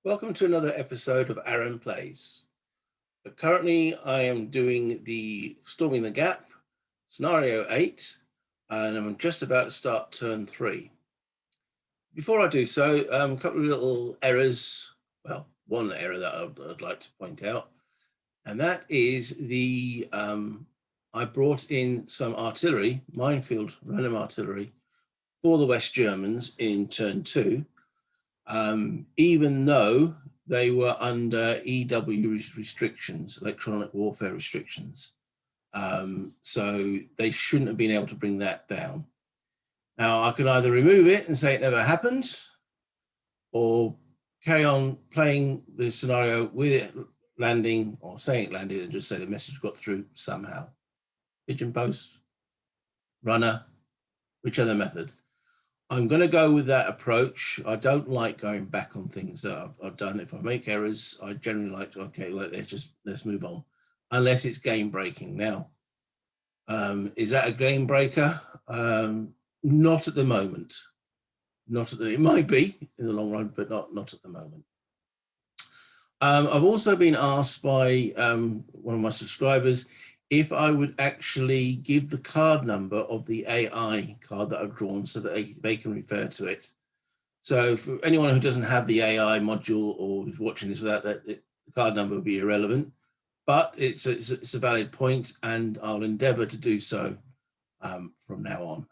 Welcome to another episode of Aaron Plays. Currently, I am doing the Storming the Gap, Scenario 8, and I'm just about to start turn 3. Before I do so, a couple of little errors. Well, one error that I'd like to point out, and that is I brought in some artillery, minefield, random artillery, for the West Germans in turn 2. Even though they were under EW restrictions, electronic warfare restrictions. So they shouldn't have been able to bring that down. Now, I can either remove it and say it never happened, or carry on playing the scenario with it landing, or saying it landed, and just say the message got through somehow. Pigeon post, runner, whichever method. I'm going to go with that approach. I don't like going back on things that I've done. If I make errors, I generally like to, okay, let's move on, unless it's game breaking. Now, is that a game breaker? Not at the moment. It might be in the long run, but not at the moment. I've also been asked by one of my subscribers if I would actually give the card number of the AI card that I've drawn so that they can refer to it. So for anyone who doesn't have the AI module or who's watching this without that, the card number would be irrelevant, but it's a valid point, and I'll endeavor to do so from now on.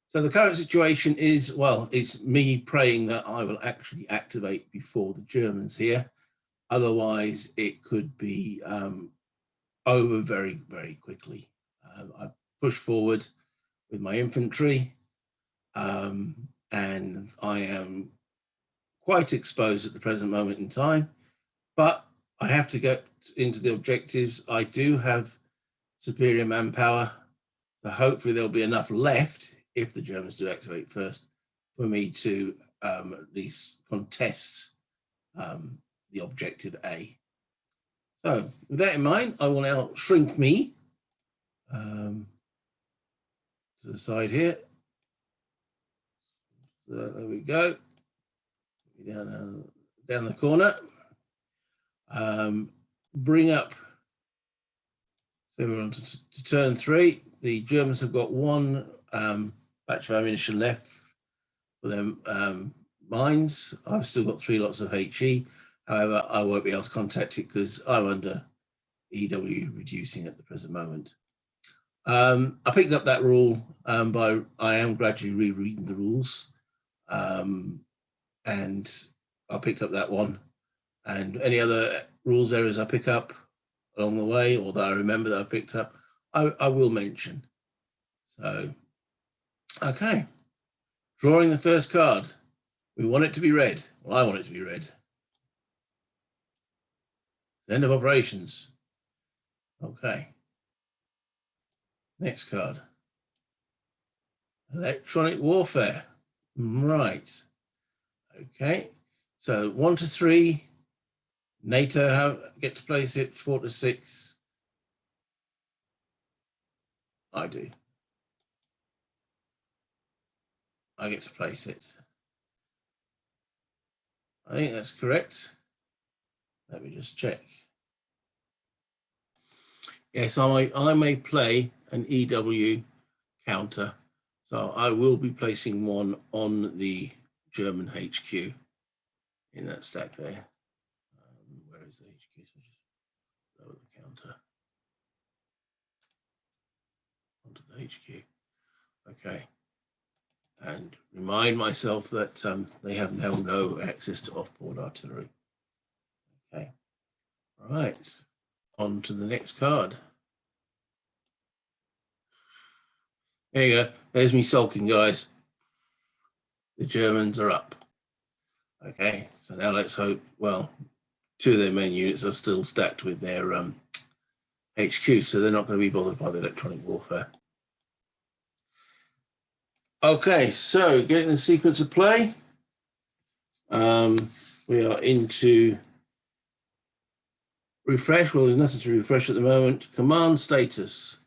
So the current situation is, well, it's me praying that I will actually activate before the Germans here. Otherwise, it could be over very, very quickly. I push forward with my infantry, and I am quite exposed at the present moment in time, but I have to get into the objectives. I do have superior manpower, so hopefully there'll be enough left, if the Germans do activate first, for me to at least contest the objective A. So with that in mind, I will now shrink me to the side here. So there we go. Down the corner. Bring up. So we're on to turn 3. The Germans have got one batch of ammunition left for their mines. I've still got 3 lots of HE. However, I won't be able to contact it because I'm under EW reducing at the present moment. I picked up that rule I am gradually rereading the rules, and I picked up that one. And any other rules errors I pick up along the way, or that I remember that I picked up, I will mention. So, okay. Drawing the first card. We want it to be red. Well, I want it to be red. End of operations. Okay. Next card. Electronic warfare. Right. Okay. So 1 to 3. NATO get to place it. 4 to 6. I do. I get to place it. I think that's correct. Let me just check. Yes, I may play an EW counter. So I will be placing one on the German HQ in that stack there. Where is the HQ? So just lower the counter onto the HQ. Okay. And remind myself that they have now no access to off-board artillery. Okay. All right. On to the next card. There you go. There's me sulking, guys. The Germans are up. Okay, so now let's hope, well, 2 of their main units are still stacked with their HQ, so they're not going to be bothered by the electronic warfare. Okay, so getting the sequence of play. We are into refresh. Well, there's nothing to refresh at the moment. Command status.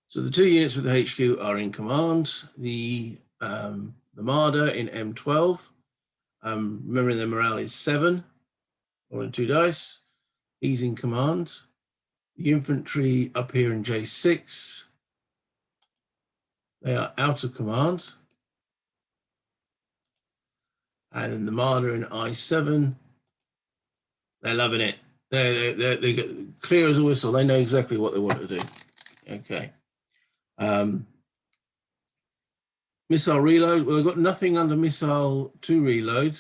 So the 2 units with the HQ are in command. The Marder in M12 Remembering the morale is 7, rolling 2 dice. He's in command. The infantry up here in J6, they are out of command. And then the Marder in I7, they're loving it. They're clear as a whistle. They know exactly what they want to do. Okay. Missile reload. Well, they've got nothing under missile to reload.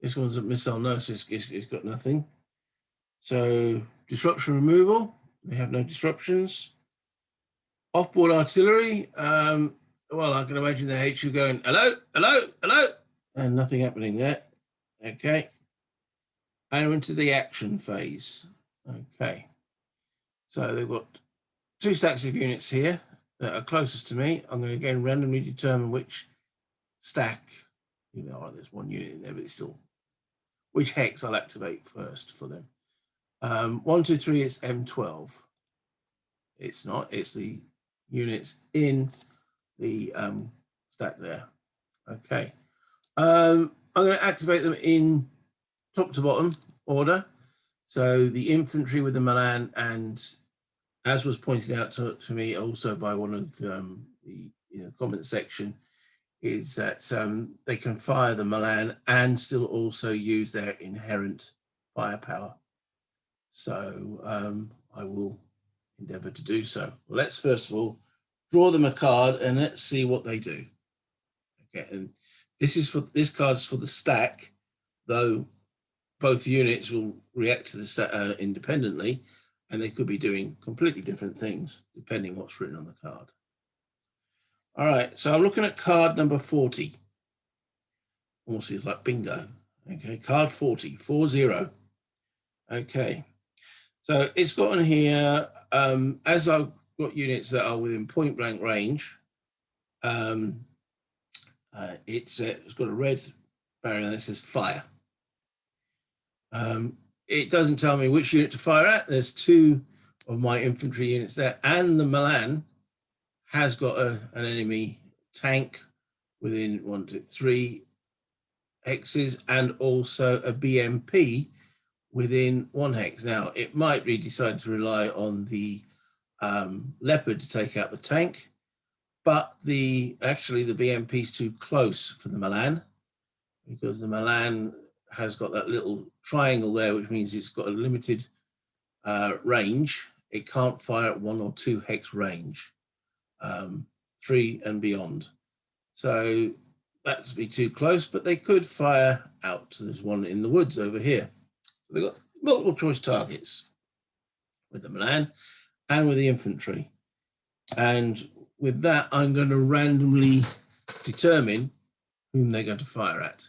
This one's at missile no, so it's got nothing. So disruption removal. They have no disruptions. Offboard artillery. Well, I can imagine the HU going, hello, hello, hello, and nothing happening there. Okay. And we're into the action phase. Okay. So they've got 2 stacks of units here that are closest to me. I'm going to again randomly determine which stack, there's 1 unit in there, but it's still, which hex I'll activate first for them. 1, 2, 3, it's M12. It's not, it's the units in the stack there. Okay. I'm going to activate them in top to bottom order. So the infantry with the Milan, and as was pointed out to me also by one of the comment section, is that they can fire the Milan and still also use their inherent firepower. So I will endeavour to do so. Let's first of all draw them a card and let's see what they do. Okay, and this card's for the stack, though both units will react to the stack independently, and they could be doing completely different things depending what's written on the card. All right, so I'm looking at card number 40. Almost feels like bingo. Okay, card 40, 40. Okay, so it's got on here, as I've got units that are within point blank range, it's got a red barrier that says fire. It doesn't tell me which unit to fire at. There's 2 of my infantry units there, and the Milan has got an enemy tank within 1, 2, 3 hexes, and also a BMP within 1 hex. Now, it might be decided to rely on the Leopard to take out the tank, but actually the BMP is too close for the Milan, because the Milan has got that little triangle there, which means it's got a limited range. It can't fire at 1 or 2 hex range, 3 and beyond. So that's be too close, but they could fire out. So there's one in the woods over here. So they've got multiple choice targets with the Milan and with the infantry. And with that, I'm going to randomly determine whom they're going to fire at.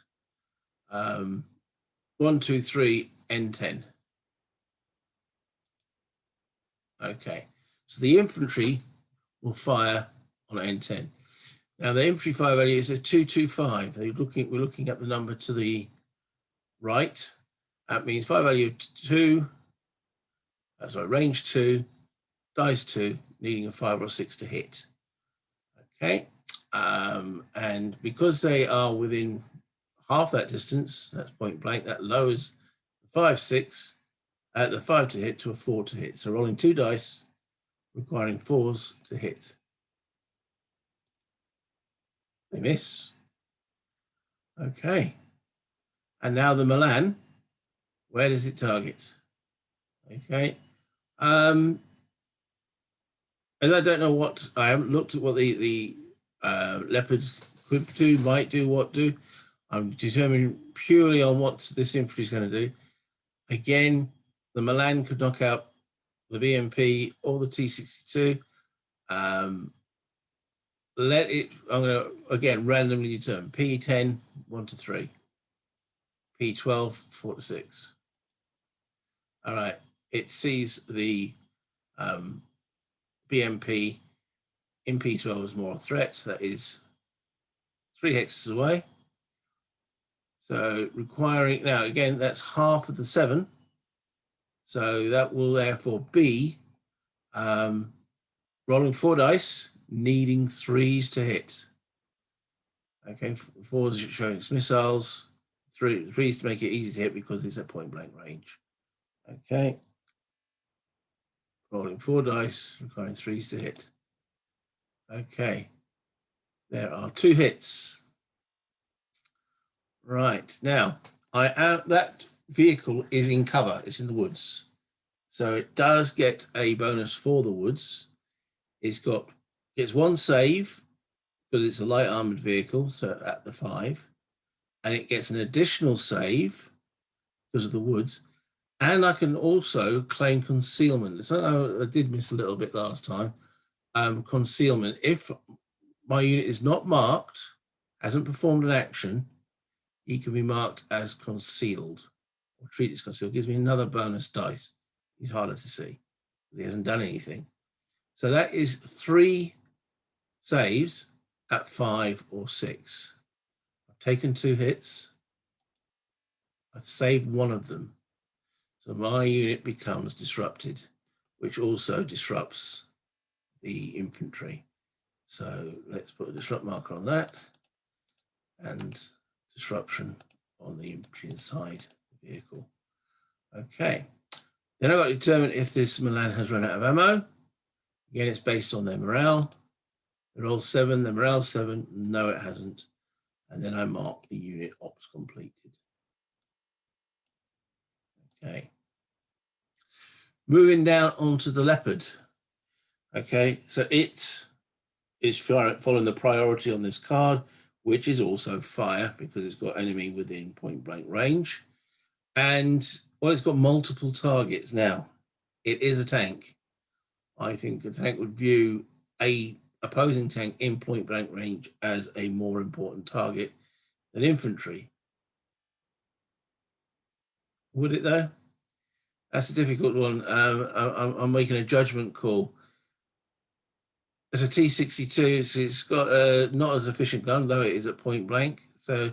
1, 2, 3, N10. Okay, so the infantry will fire on N10. Now the infantry fire value is a 225. We're looking at the number to the right. That means fire value of 2. Range 2, dice 2, needing a 5 or 6 to hit. Okay, and because they are within half that distance, that's point blank, that lowers the 5, 6 at the 5 to hit to a 4 to hit. So rolling 2 dice, requiring 4s to hit. They miss. Okay. And now the Milan, where does it target? Okay. As I don't know what, I haven't looked at what the Leopards could do, might do, what do. I'm determining purely on what this infantry is going to do. Again, the Milan could knock out the BMP or the T62. I'm going to, again, randomly determine P10, 1 to 3. P12, 4 to 6. All right, it sees the BMP in P12 as more a threat. That is 3 hexes away. So requiring, now again, that's half of the 7. So that will therefore be rolling 4 dice, needing 3s to hit. Okay, 4s showing missiles, threes to make it easy to hit because it's at point blank range. Okay. Rolling 4 dice, requiring 3s to hit. Okay. There are 2 hits. Right. Now, that vehicle is in cover. It's in the woods. So it does get a bonus for the woods. Gets 1 save because it's a light armored vehicle, so at the 5. And it gets an additional save because of the woods. And I can also claim concealment. So I did miss a little bit last time. Concealment. If my unit is not marked, hasn't performed an action, he can be marked as concealed or treated as concealed. Gives me another bonus dice. He's harder to see. He hasn't done anything. So that is 3 saves at 5 or 6. I've taken 2 hits. I've saved 1 of them. So my unit becomes disrupted, which also disrupts the infantry. So let's put a disrupt marker on that and disruption on the infantry inside the vehicle. Okay. Then I've got to determine if this Milan has run out of ammo. Again, it's based on their morale. They roll 7, their morale 7. No, it hasn't. And then I mark the unit ops completed. Okay. Moving down onto the leopard. Okay, so it is following the priority on this card, which is also fire because it's got enemy within point blank range. And well, it's got multiple targets now. It is a tank. I think a tank would view a opposing tank in point blank range as a more important target than infantry. Would it though? That's a difficult one. I'm making a judgment call. It's a T-62, so it's got not as efficient gun, though it is at point blank. So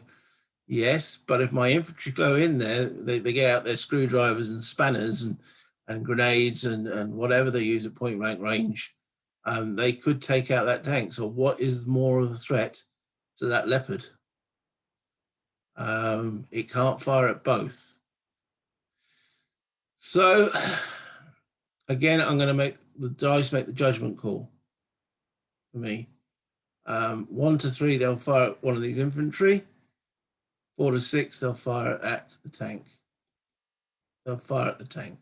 yes, but if my infantry go in there, they get out their screwdrivers and spanners and grenades and whatever they use at point blank range, they could take out that tank. So what is more of a threat to that leopard? It can't fire at both. So again, I'm going to make the dice make the judgment call for me. 1 to 3, they'll fire at one of these infantry. 4 to 6, they'll fire at the tank. They'll fire at the tank.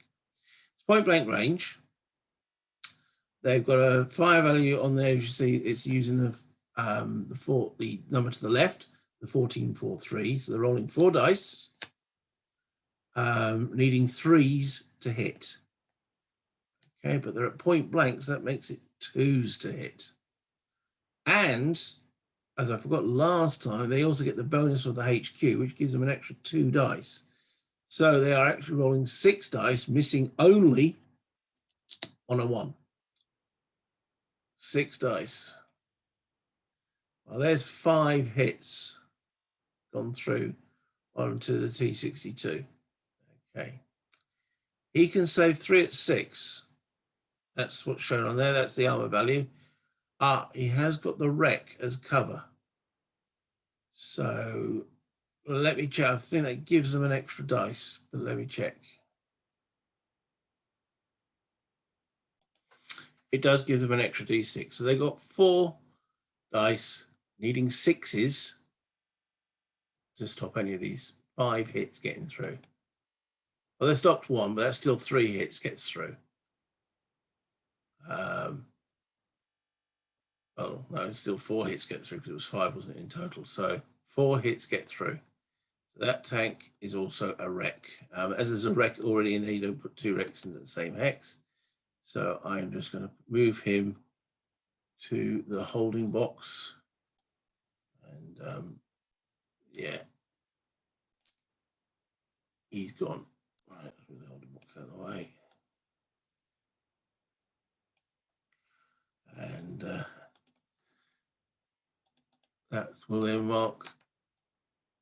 It's point blank range. They've got a fire value on there. As you see, it's using the number to the left, the 1443. So they're rolling 4 dice, needing 3s to hit. Okay, but they're at point blank, so that makes it 2s to hit. And as I forgot last time, they also get the bonus of the HQ, which gives them an extra 2 dice. So they are actually rolling 6 dice, missing only on a 1. 6 dice. Well, there's 5 hits gone through onto the T-62. Okay. He can save 3 at 6. That's what's shown on there. That's the armor value. He has got the wreck as cover. So let me check. I think that gives them an extra dice, but let me check. It does give them an extra D6. So they got 4 dice, needing 6s to stop any of these 5 hits getting through. Well, they stopped 1, but that's still 3 hits gets through. Oh, no, it's still 4 hits get through because it was 5, wasn't it, in total? So 4 hits get through. So that tank is also a wreck. As there's a wreck already in there, you don't put 2 wrecks into the same hex. So I'm just going to move him to the holding box. And yeah, he's gone. Right, move the holding box out of the way. And that will then mark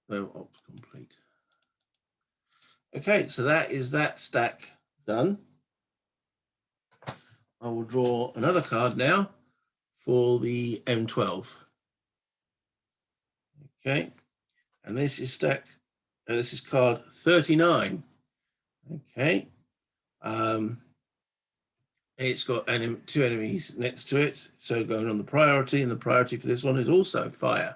no ops complete. Okay, so that is that stack done. I will draw another card now for the M12. Okay, and this is stack And this is card 39. Okay. It's got two enemies next to it. So going on the priority, and the priority for this one is also fire.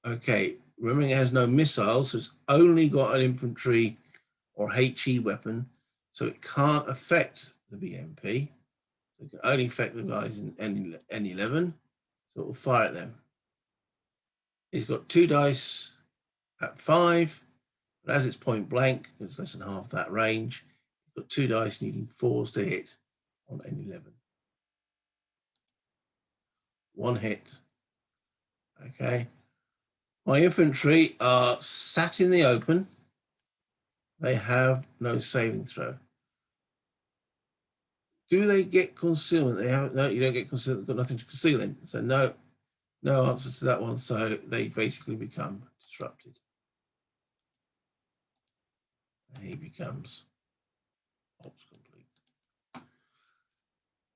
Okay, remembering it has no missiles, so it's only got an infantry or HE weapon, so it can't affect the BMP. It can only affect the guys in N11, so it will fire at them. It's got 2 dice at 5, but as it's point blank, it's less than half that range. It's got 2 dice needing 4s to hit on N11. 1 hit. Okay. My infantry are sat in the open. They have no saving throw. Do they get concealment? They have no. You don't get concealment. Got nothing to conceal in. So no answer to that one. So they basically become disrupted, and he becomes ops complete.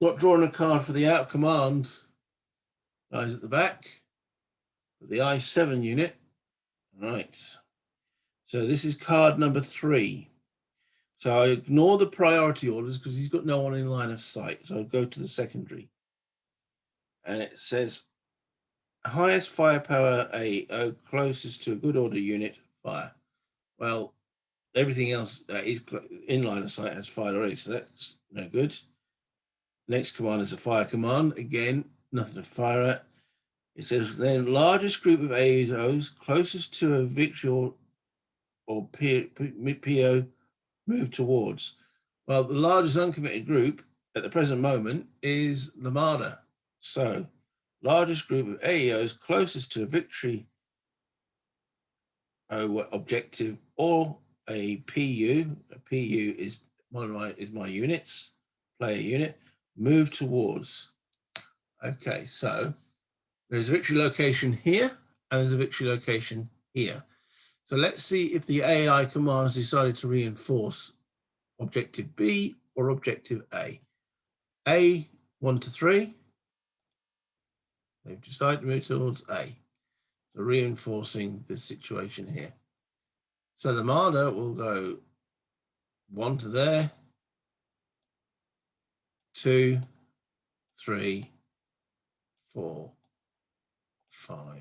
Not drawing a card for the out command. Guys at the back. The I7 unit. Right. So this is card number 3. So I ignore the priority orders because he's got no one in line of sight. So I go to the secondary. And it says, highest firepower AO, closest to a good order unit, fire. Well, everything else that is in line of sight has fired already, so that's no good. Next command is a fire command. Again, nothing to fire at. It says, then largest group of AOs closest to a victory or PO move towards. Well, the largest uncommitted group at the present moment is the Marder. So, largest group of AEOs closest to a victory objective or a PU. A PU is my units, player unit. Move towards. Okay, so there's a victory location here, and there's a victory location here. So let's see if the AI command has decided to reinforce objective B or objective A. A, 1 to 3. They've decided to move towards A. So reinforcing this situation here. So the Marder will go 1 to there, 2, 3, 4, 5,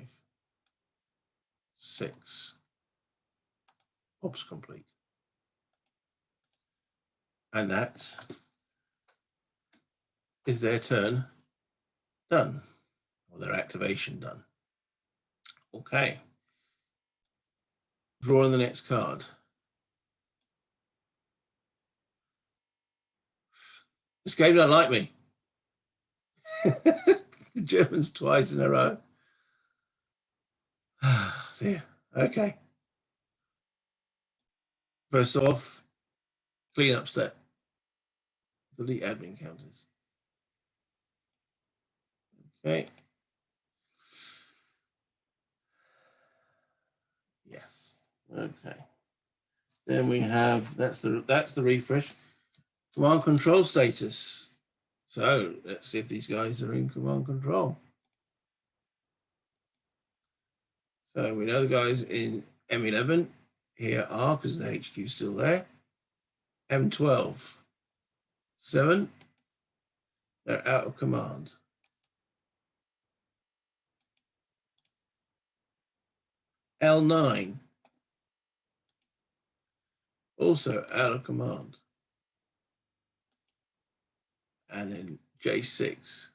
6. Ops complete. And that is their turn done, or their activation done. Okay. Drawing the next card. This game don't like me. The Germans twice in a row. Dear. Okay. First off, clean up step. Delete admin counters. Okay. Yes. Okay. Then we have that's the refresh. Command control status. So let's see if these guys are in command control. So we know the guys in M11 here are, because the HQ is still there. M12, 7, they're out of command. L9, also out of command. And then J6.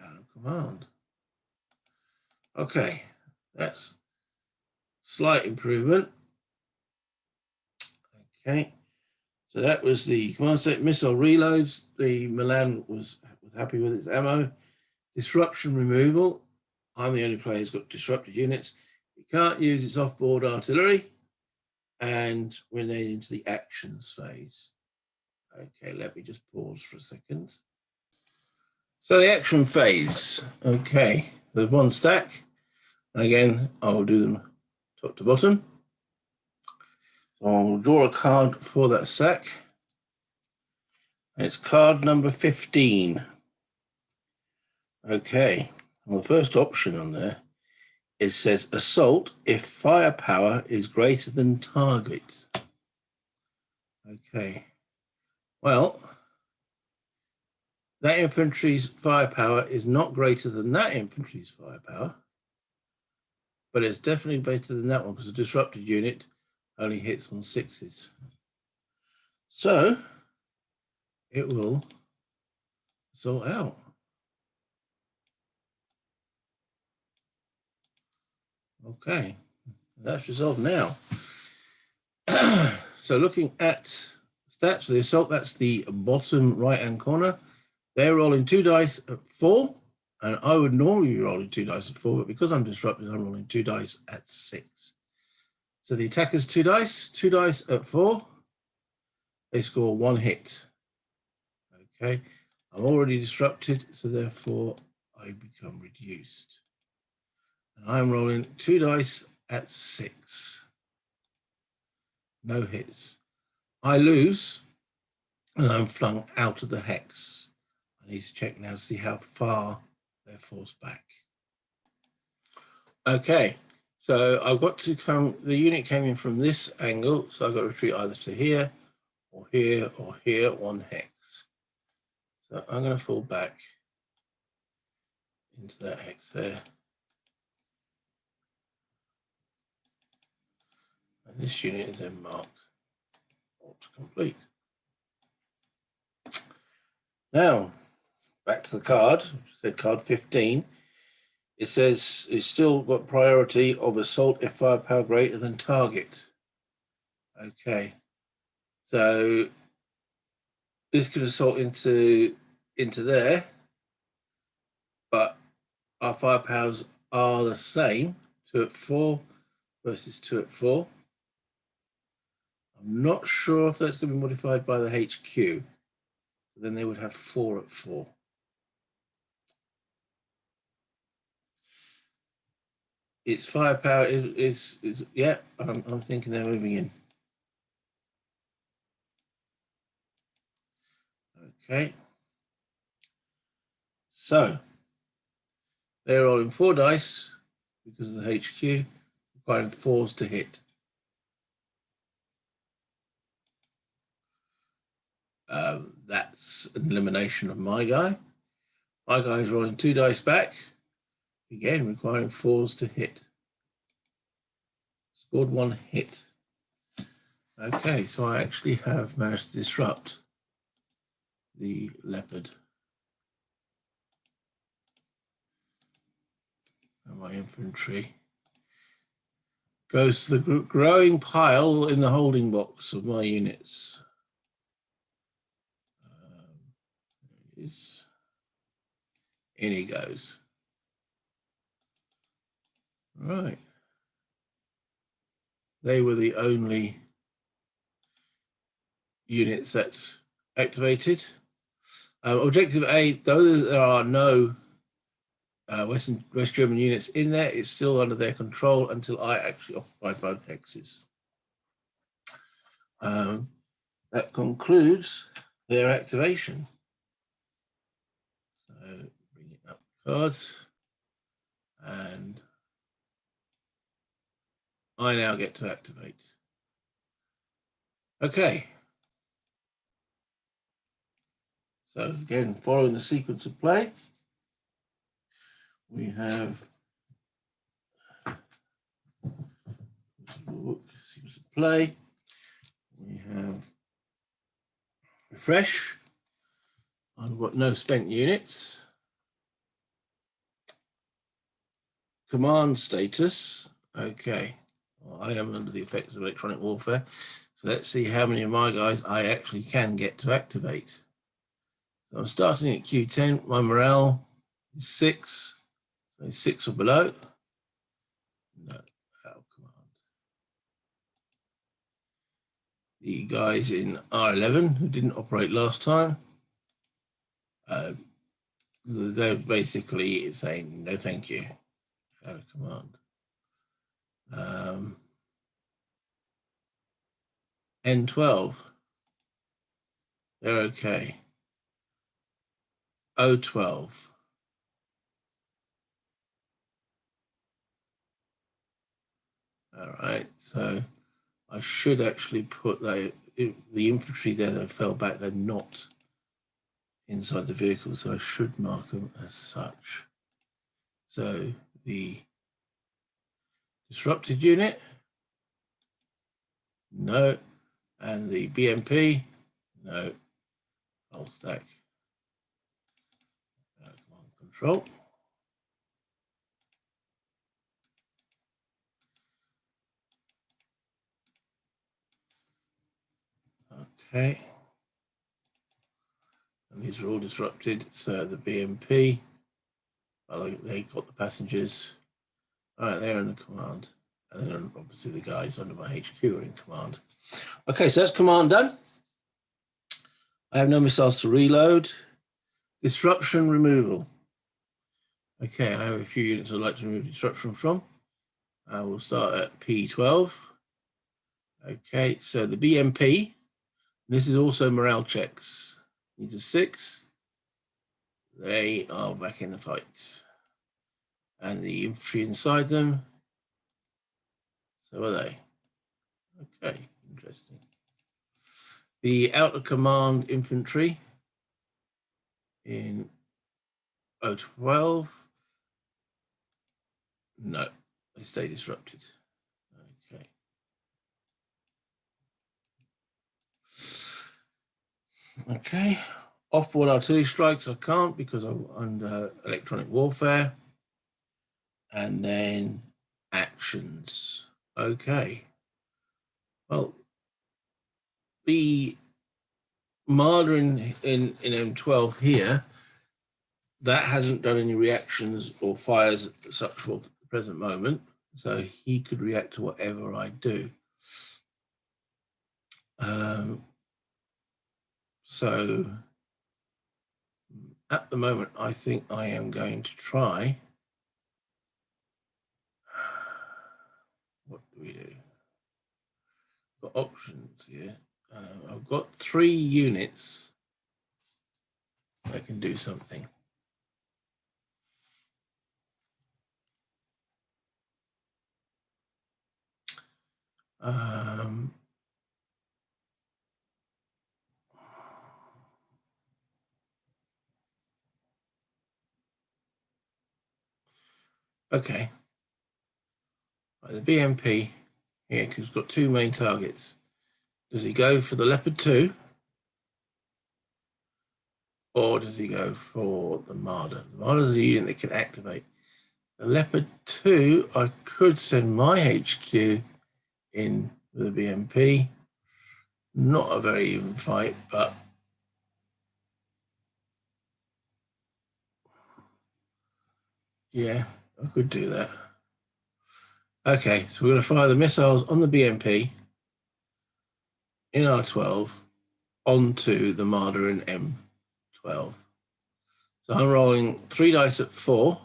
Out of command. Okay, that's slight improvement. Okay, so that was the command state missile reloads. The Milan was happy with its ammo. Disruption removal. I'm the only player who's got disrupted units. It can't use its off-board artillery. And we're then into the actions phase. Okay, let me just pause for a second. So the action phase. Okay, there's one stack. Again, I'll do them top to bottom. So I'll draw a card for that stack. It's card number 15. Okay, well, the first option on there, it says assault if firepower is greater than target. Okay, well, that infantry's firepower is not greater than that infantry's firepower, but it's definitely better than that one because the disrupted unit only hits on 6s. So it will sort out. Okay, that's resolved now. So looking at stats for the assault, that's the bottom right-hand corner. They're rolling 2 dice at 4, and I would normally be rolling 2 dice at 4, but because I'm disrupted, I'm rolling 2 dice at 6. So the attacker's 2 dice at 4. They score 1 hit. Okay, I'm already disrupted, so therefore I become reduced. And I'm rolling 2 dice at 6. No hits. I lose, and I'm flung out of the hex. I need to check now to see how far they're forced back. Okay, so I've got to come, the unit came in from this angle, so I've got to retreat either to here, or here, or here, 1 hex. So I'm going to fall back into that hex there. And this unit is then marked Alt complete. Now, back to the card, which said card 15. It says it's still got priority of assault if firepower greater than target. Okay, so this could assault into there, but our firepowers are the same, 2 at 4 versus 2 at 4. I'm not sure if that's going to be modified by the HQ. Then they would have 4 at 4. Its firepower is yeah, I'm thinking they're moving in. Okay. So they're rolling 4 dice because of the HQ, requiring 4s to hit. That's an elimination of my guy. My guy is rolling 2 dice back, again requiring 4s to hit. Scored 1 hit. Okay, so I actually have managed to disrupt the leopard. And my infantry goes to the growing pile in the holding box of my units. In he goes. Right. They were the only units that activated. Objective A, though there are no West German units in there, it's still under their control until I actually occupy both hexes. That concludes their activation. So bring up the cards, and I now get to activate. Okay. So again, following the sequence of play, we have sequence of play. We have refresh. I've got no spent units. Command status. Okay. Well, I am under the effects of electronic warfare. So let's see how many of my guys I actually can get to activate. So I'm starting at Q10. My morale is 6. So 6 or below. No. Command. The guys in R11 who didn't operate last time, they're basically saying no thank you out of command. N12, they're okay. O12, All right, so I should actually put the infantry there that fell back. They're not inside the vehicle, so I should mark them as such. So the disrupted unit, no, and the BMP, no. I'll stack command control. Okay. And these are all disrupted. So the BMP, well, they got the passengers. All right, they're under command. And then obviously the guys under my HQ are in command. Okay, so that's command done. I have no missiles to reload. Disruption removal. Okay, I have a few units I'd like to remove disruption from. We'll start at P12. Okay, so the BMP, this is also morale checks. These are 6. They are back in the fight. And the infantry inside them, so are they. Okay, interesting. The outer command infantry in 012, no, they stay disrupted. Okay. Okay, off-board artillery strikes I can't because I'm under electronic warfare. And then actions. Okay. Well, the Marder in M12 here, that hasn't done any reactions or fires such for the present moment, so he could react to whatever I do. So at the moment, I think I am going to try. What do we do? Got options here. I've got 3 units that can do something. Okay. Right, the BMP here, because it's got 2 main targets. Does he go for the Leopard 2? Or does he go for the Marder? The Marder is a unit that can activate. The Leopard 2, I could send my HQ in with the BMP. Not a very even fight, but yeah, I could do that. Okay, so we're going to fire the missiles on the BMP in R12 onto the Marder in M12. So I'm rolling 3 dice at 4.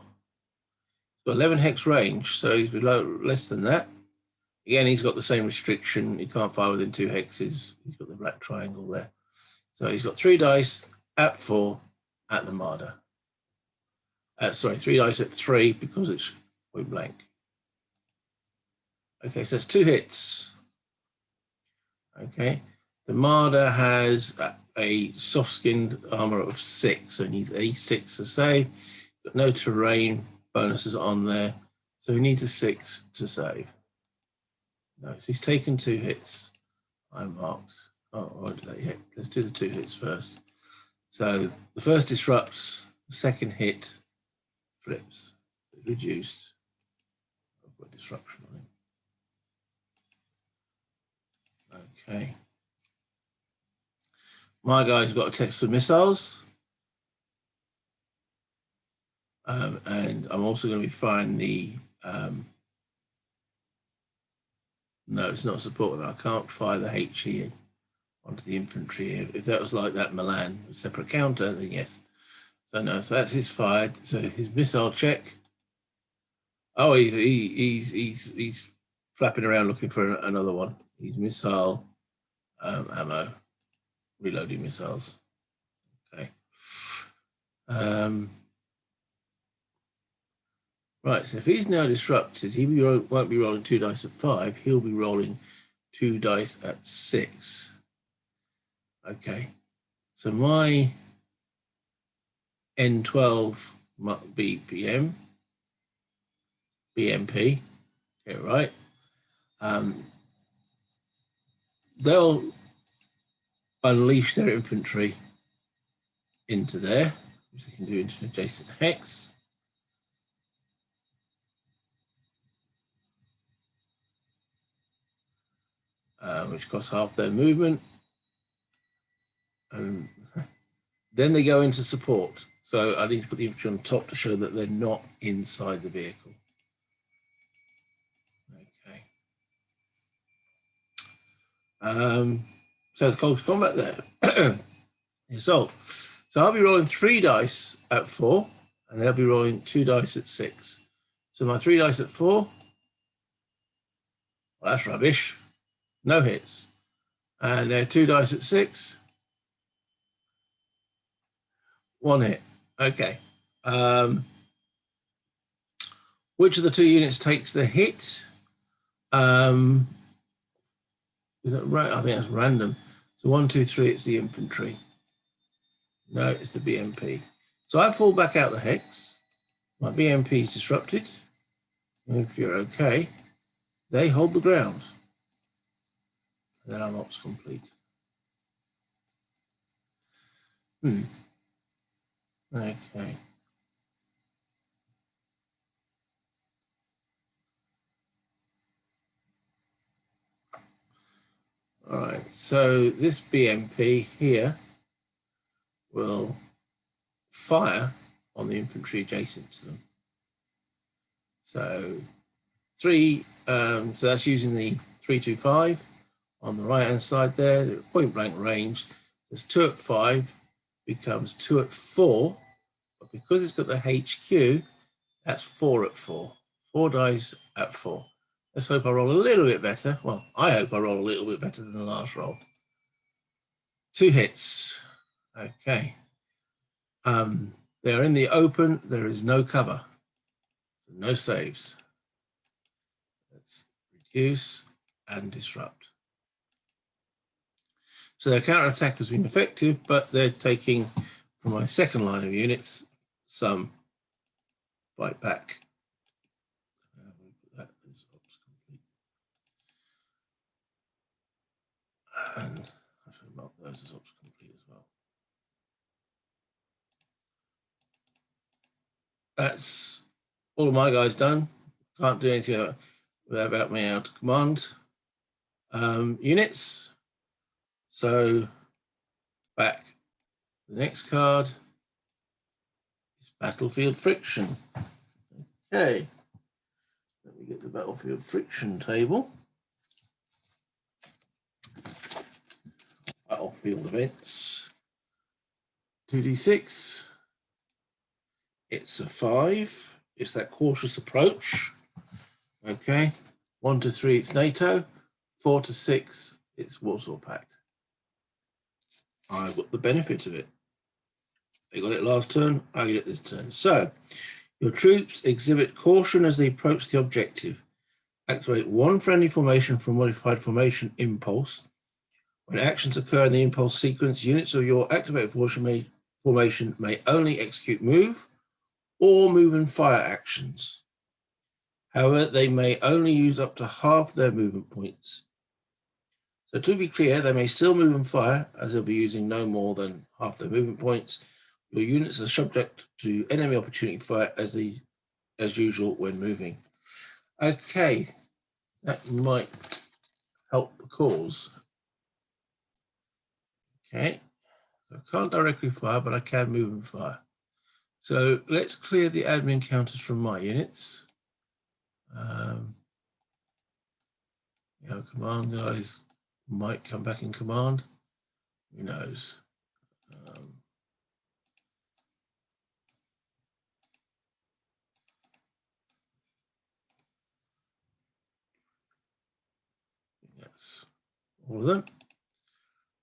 Got 11 hex range, so he's below less than that. Again, he's got the same restriction. He can't fire within 2 hexes. He's got the black triangle there. So he's got 3 dice at 4 at the Marder. Sorry, 3 dice at 3 because it's point blank. Okay, so that's 2 hits. Okay, the Marder has a soft-skinned armor of 6, so he needs a 6 to save. Got no terrain bonuses on there, so he needs a 6 to save. No, so he's taken 2 hits. I marked. Oh, I won't do that yet. Let's do the 2 hits first. So the first disrupts, the second hit flips. It's reduced. I've got disruption on it. Okay. My guy's got a text of missiles. And I'm also going to be firing the no, it's not supporting. I can't fire the HE onto the infantry. If that was like that Milan, a separate counter, then yes. So no, so that's his fired. So his missile check. Oh, he's flapping around looking for another one. He's missile ammo, reloading missiles. Okay. Right, so if he's now disrupted, he won't be rolling 2 dice at 5, he'll be rolling 2 dice at 6. Okay, so my N12 might be BMP, okay, right. They'll unleash their infantry into there, which they can do into an adjacent hex. Which costs half their movement. And then they go into support. So I need to put the infantry on top to show that they're not inside the vehicle. Okay. So the close combat there. Assault. So I'll be rolling 3 dice at 4, and they'll be rolling 2 dice at 6. So my 3 dice at 4, well, that's rubbish. No hits. And they're 2 dice at 6. 1 hit. Okay. Which of the 2 units takes the hit? Is that right? I think that's random. So 1, 2, 3, it's the infantry. No, it's the BMP. So I fall back out the hex. My BMP is disrupted. If you're okay, they hold the ground. And then I'm ops complete. Okay. All right, so this BMP here will fire on the infantry adjacent to them. So so that's using the 325 on the right-hand side there. They're at point blank range. There's 2 at 5, becomes 2 at 4, but because it's got the HQ, that's 4 at 4. 4 dice at 4. Let's hope I roll a little bit better. Well, I hope I roll a little bit better than the last roll. 2 hits. Okay. They're in the open. There is no cover. So no saves. Let's reduce and disrupt. So their counterattack has been effective, but they're taking, from my second line of units, some fight back. That is ops complete. And I should mark those as ops complete as well. That's all of my guys done. Can't do anything about me out of command. Units. So back. The next card is Battlefield Friction. Okay. Let me get the Battlefield Friction table. Battlefield events. 2d6. It's a 5. It's that cautious approach. Okay. 1 to 3, it's NATO. 4 to 6, it's Warsaw Pact. I got the benefit of it. They got it last turn, I get it this turn. So, your troops exhibit caution as they approach the objective. Activate 1 friendly formation from modified formation impulse. When actions occur in the impulse sequence, units of your activated formation may only execute move or move and fire actions. However, they may only use up to half their movement points. So to be clear, they may still move and fire, as they'll be using no more than half their movement points. Your units are subject to enemy opportunity fire as usual when moving. Okay, that might help the cause. Okay, so I can't directly fire, but I can move and fire. So let's clear the admin counters from my units. Command guys might come back in command. Who knows? Yes, all of them.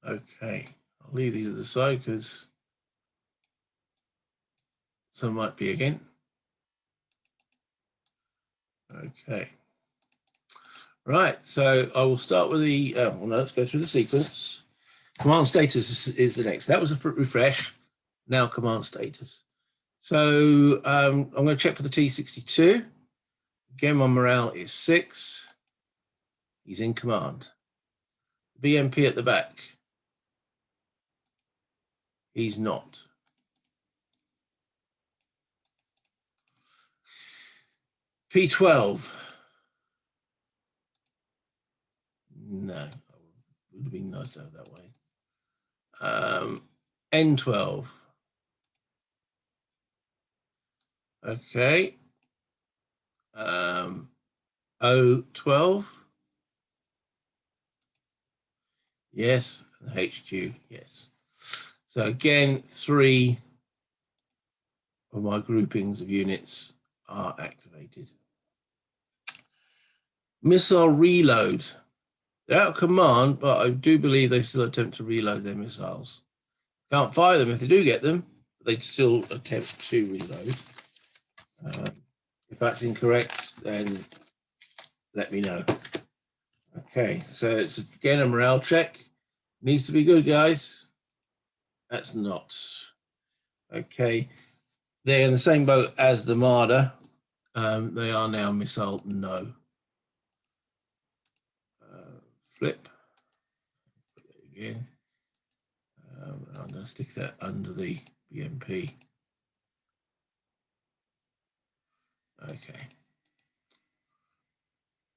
Okay, I'll leave these at the side because some might be again. Okay. Right, so I will start with the, well, no, let's go through the sequence. Command status is the next. That was a refresh. Now command status. So I'm going to check for the T62. Again, my morale is 6. He's in command. BMP at the back. He's not. P12. No, it would have been nice to have that way. N12. Okay. O12. Yes. HQ. Yes. So again, 3 of my groupings of units are activated. Missile reload. They're out of command, but I do believe they still attempt to reload their missiles. Can't fire them if they do get them, but they still attempt to reload. If that's incorrect, then let me know. Okay, so it's again a morale check. Needs to be good, guys. That's not. Okay, they're in the same boat as the Marder. They are now missile no. Flip. Again. I'm going to stick that under the BMP. Okay.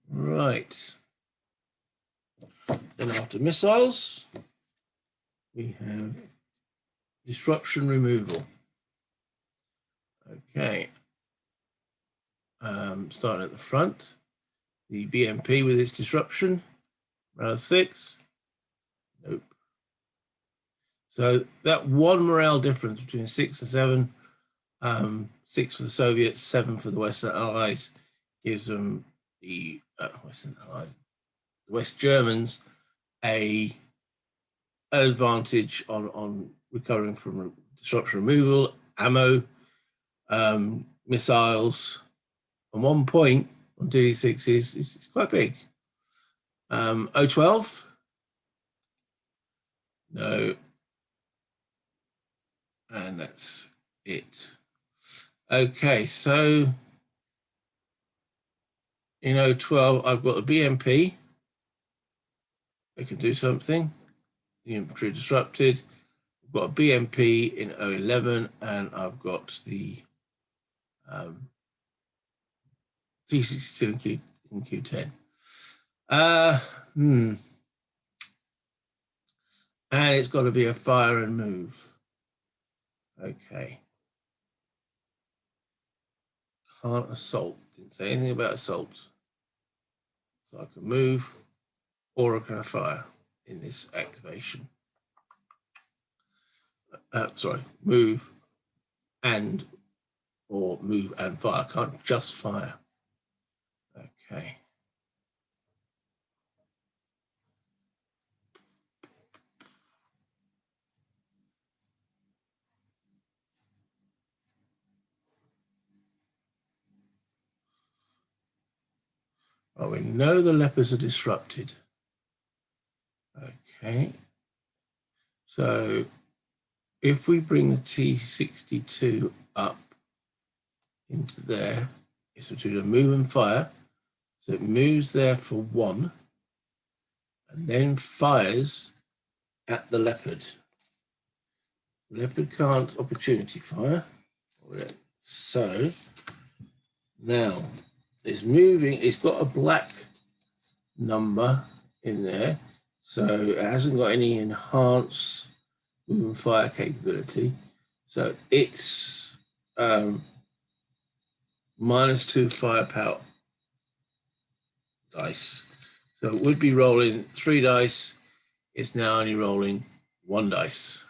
Right. Then after missiles, we have disruption removal. Okay. Starting at the front, the BMP with its disruption, round 6. Nope. So that one morale difference between 6 and 7, 6 for the Soviets, 7 for the Western Allies, gives them the Western Allies, the West Germans, an advantage on recovering from disruption removal, ammo, missiles. And 1 point on D6 is quite big. O12? No. And that's it. Okay, so in O12, I've got a BMP. I can do something. The infantry disrupted. I've got a BMP in O11, and I've got the T62 in Q10. And it's got to be a fire and move. Okay. Can't assault. Didn't say anything about assault. So I can move or I can fire in this activation. Sorry, move and or move and fire. I can't just fire. Okay. Well, we know the leopards are disrupted. Okay. So if we bring the T62 up into there, it's between a move and fire. So it moves there for 1 and then fires at the leopard. Leopard can't opportunity fire. So now it's moving, it's got a black number in there. So it hasn't got any enhanced move and fire capability. So it's -2 firepower dice. So it would be rolling 3 dice. It's now only rolling 1 dice.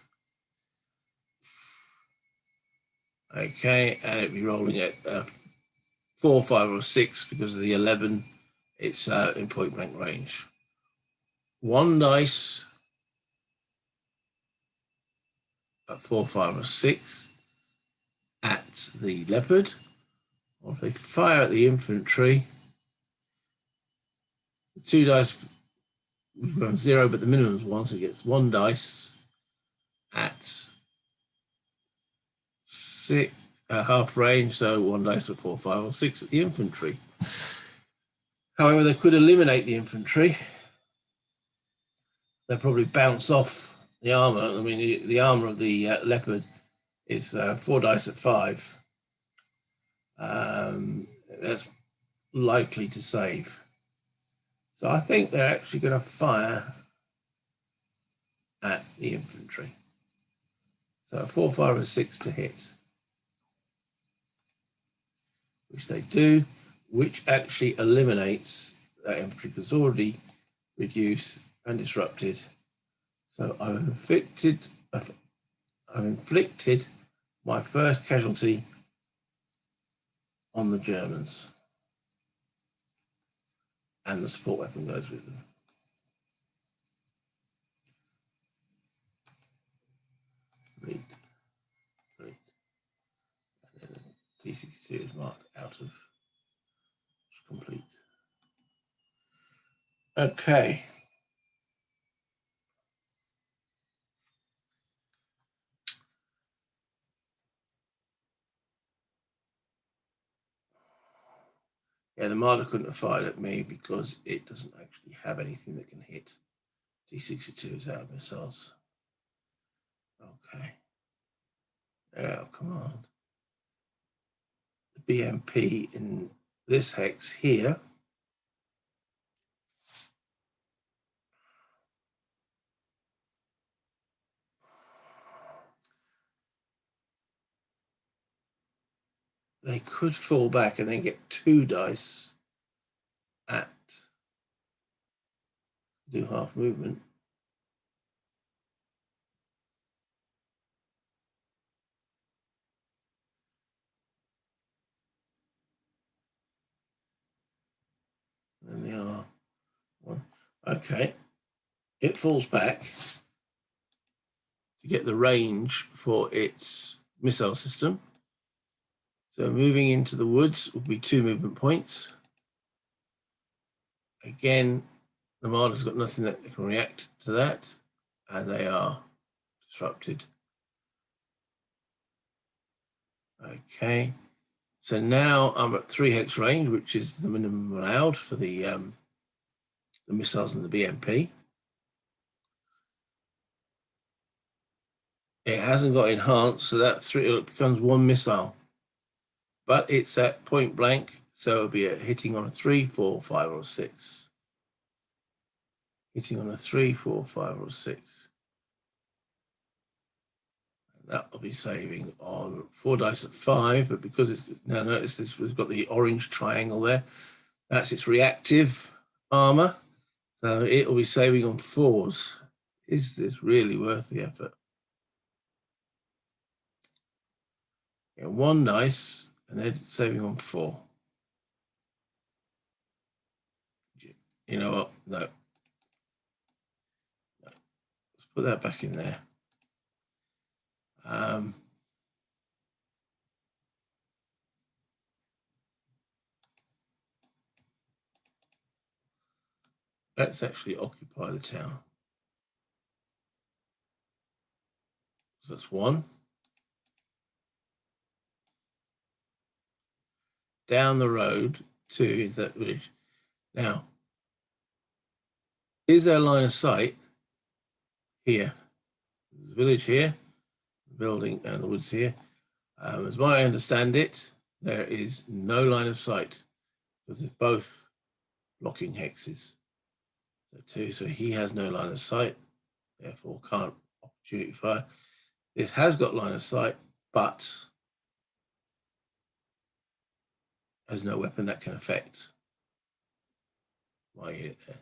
Okay, and it'd be rolling at 4, 5, or 6 because of the 11. It's in point blank range. 1 dice at 4, 5, or 6 at the leopard. Or if they fire at the infantry, 2 dice, we've got 0, but the minimum is 1, so it gets 1 dice at half range, so 1 dice at 4, 5, or 6 at the infantry. However, they could eliminate the infantry. They'll probably bounce off the armor. I mean, the armor of the leopard is 4 dice at 5. That's likely to save. So I think they're actually going to fire at the infantry. So 4, 5, and 6 to hit, which they do, which actually eliminates that infantry because it's already reduced and disrupted. So I've inflicted my first casualty on the Germans, and the support weapon goes with them. Read. And then the T62 is marked out of complete. Okay. Yeah, the Marder couldn't have fired at me because it doesn't actually have anything that can hit. T62 is out of missiles. Okay. They're out of command. The BMP in this hex here they could fall back and then get 2 dice at do half movement. And they are one. Okay. It falls back to get the range for its missile system. So moving into the woods will be 2 movement points. Again, the Marder's got nothing that can react to that, and they are disrupted. Okay, so now I'm at 3 hex range, which is the minimum allowed for the missiles and the BMP. It hasn't got enhanced, so that it becomes 1 missile, but it's at point blank, so it'll be a hitting on a 3, 4, 5, or 6. Hitting on a 3, 4, 5, or 6. And that will be saving on 4 dice at 5, but because it's now notice this, we've got the orange triangle there. That's its reactive armor, so it will be saving on 4s. Is this really worth the effort? Yeah, 1 dice, and then saving on 4. You know what? No. Let's put that back in there. Let's actually occupy the town. So that's 1. Down the road to that village. Now, is there a line of sight here? There's a village here, the building, and the woods here. As I understand it, there is no line of sight because it's both blocking hexes. So 2, so he has no line of sight, therefore can't opportunity fire. This has got line of sight, but has no weapon that can affect my unit there.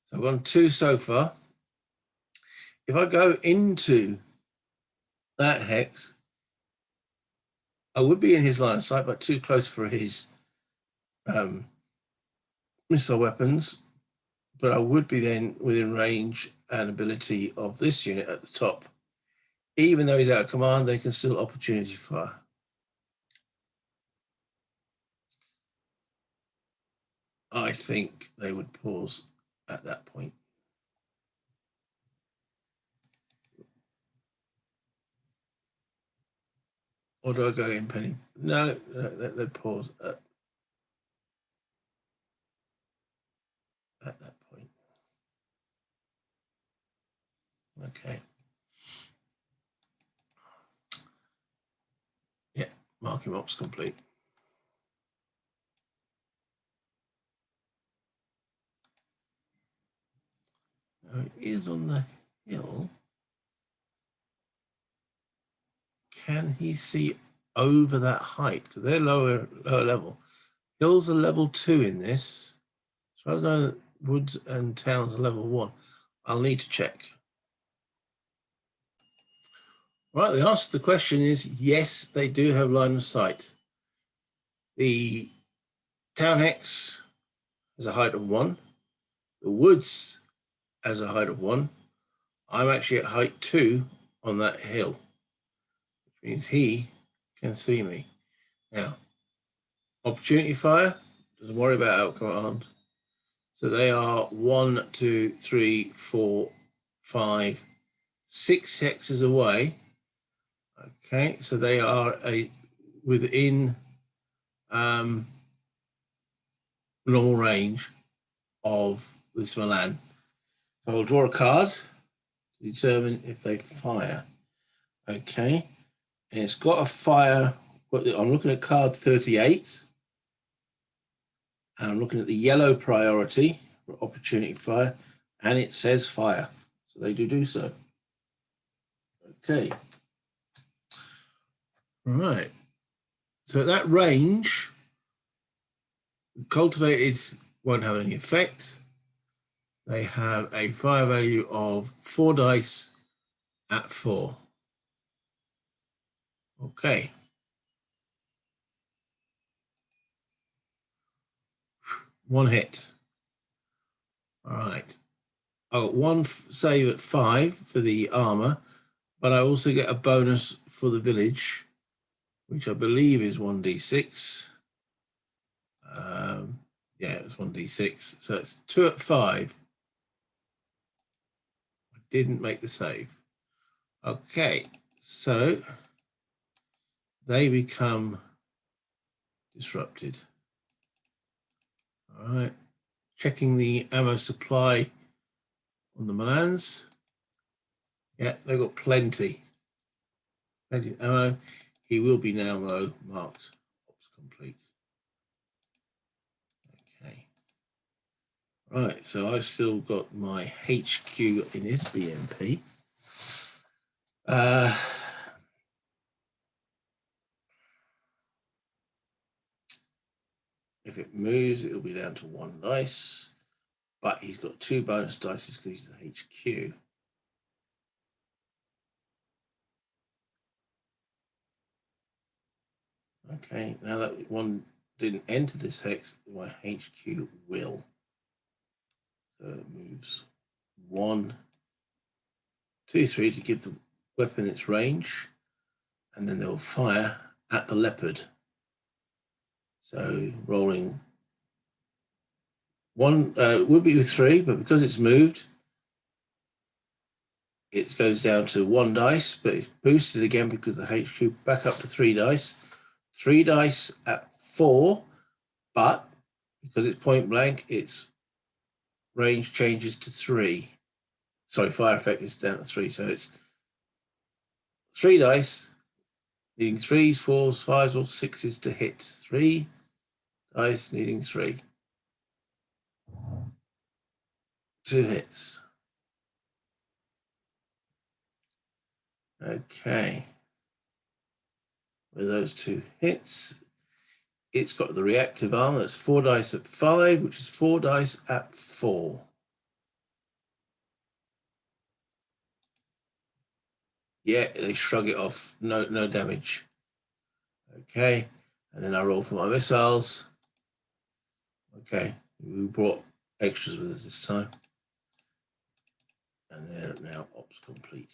So I've gone 2 so far. If I go into that hex, I would be in his line of sight, but too close for his missile weapons. But I would be then within range and ability of this unit at the top. Even though he's out of command, they can still opportunity fire. I think they would pause at that point. Or do I go in penny? No, let pause at that point. Okay. Yeah, marking ops complete. Now it is on the hill. Can he see over that height? Because they're lower level. Hills are level 2 in this. So I know that woods and towns are level 1. I'll need to check. Right, the answer to the question is yes, they do have line of sight. The town hex has a height of 1. The woods has a height of 1. I'm actually at height 2 on that hill, which means he can see me. Now, opportunity fire, doesn't worry about outcome armed. So they are 1, 2, 3, 4, 5, 6 hexes away. Okay, so they are within normal range of this Milan. So I'll draw a card to determine if they fire. Okay, and it's got a fire. I'm looking at card 38, and I'm looking at the yellow priority for opportunity fire, and it says fire. So they do so. Okay. Right. So at that range, cultivated won't have any effect. They have a fire value of 4 dice at 4. Okay. One hit. All right. I got one save at 5 for the armor, but I also get a bonus for the village, which I believe is 1d6. Yeah, it's 1d6. So it's 2 at 5. I didn't make the save. Okay, so they become disrupted. All right, checking the ammo supply on the Milans. Yeah, they've got plenty. Plenty of ammo. He will be now, though, marked ops complete. Okay. Right, so I've still got my HQ in his BMP. If it moves, it'll be down to 1 dice. But he's got 2 bonus dice because he's the HQ. Okay, now that one didn't enter this hex, my HQ will. So it moves 1, 2, 3 to give the weapon its range, and then they'll fire at the leopard. So rolling 1 would be with 3, but because it's moved, it goes down to 1 dice, but it's boosted again because the HQ back up to 3 dice. 3 dice at 4, but because it's point blank, its range changes to 3. Sorry, fire effect is down to 3, so it's 3 dice, needing 3s, 4s, 5s, or 6s to hit. 3 dice, needing 3. 2 hits. Okay. With those 2 hits, it's got the reactive armor. That's 4 dice at 5, which is 4 dice at 4. Yeah, they shrug it off. No damage. Okay. And then I roll for my missiles. Okay. We brought extras with us this time. And they're now ops complete.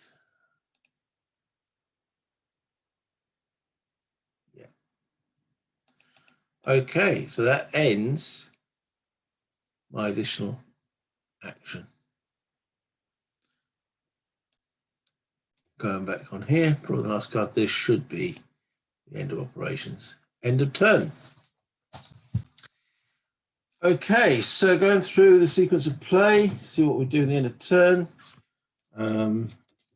Yeah. Okay, so that ends my additional action. Going back on here, draw the last card. This should be the end of operations. End of turn. Okay, so going through the sequence of play, see what we do at the end of turn. The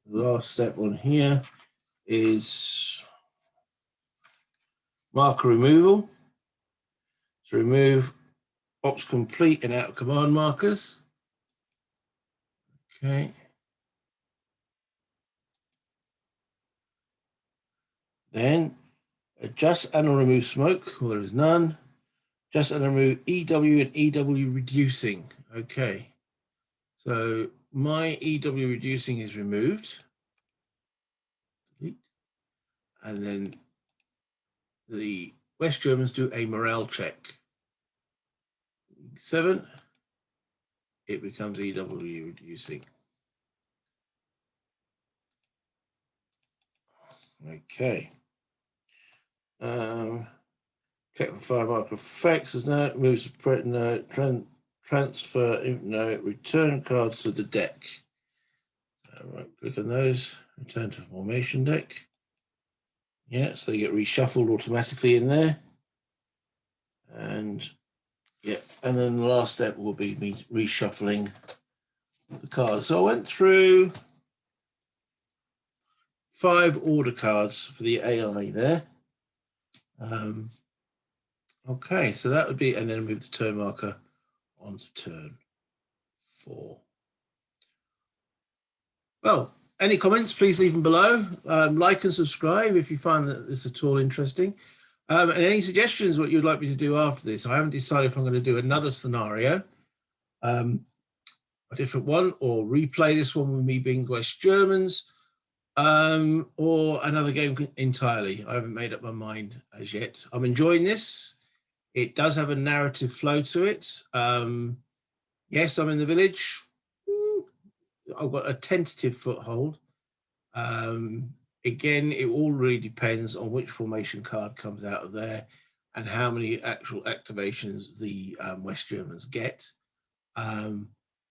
last step on here is marker removal. To remove ops complete and out of command markers. Okay. Then adjust and remove smoke, well, there is none. Adjust and remove EW and EW reducing. Okay. So my EW reducing is removed. And then the West Germans do a morale check. 7, it becomes EW reducing. Okay. Check for fire marker effects. There's no moves, no transfer, no return cards to the deck. Right, click on those. Return to formation deck. Yeah, so they get reshuffled automatically in there. And yeah, and then the last step will be me reshuffling the cards. So I went through 5 order cards for the AI there. Okay, so that would be, and then move the turn marker onto turn 4. Well, any comments, please leave them below. Like and subscribe if you find that this at all interesting. And any suggestions what you'd like me to do after this. I haven't decided if I'm going to do another scenario, a different one, or replay this one with me being West Germans, or another game entirely. I haven't made up my mind as yet. I'm enjoying this. It does have a narrative flow to it. Yes, I'm in the village. I've got a tentative foothold. Again, it all really depends on which formation card comes out of there and how many actual activations the West Germans get.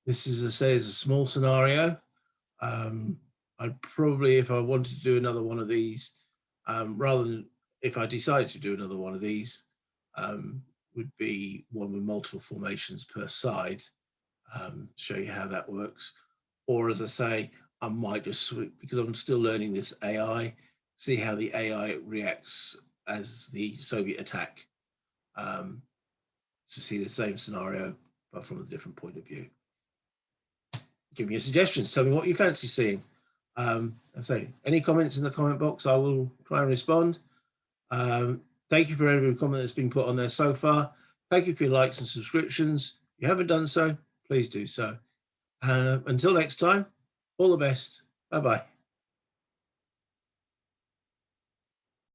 This is, as I say, is a small scenario. I'd probably, if I wanted to do another one of these, rather than if I decided to do another one of these, would be one with multiple formations per side, show you how that works. Or as I say, I might just, because I'm still learning this AI, see how the AI reacts as the Soviet attack, to see the same scenario, but from a different point of view. Give me your suggestions. Tell me what you fancy seeing. I say, any comments in the comment box, I will try and respond. Thank you for every comment that's been put on there so far. Thank you for your likes and subscriptions. If you haven't done so, please do so. Until next time, all the best. Bye-bye.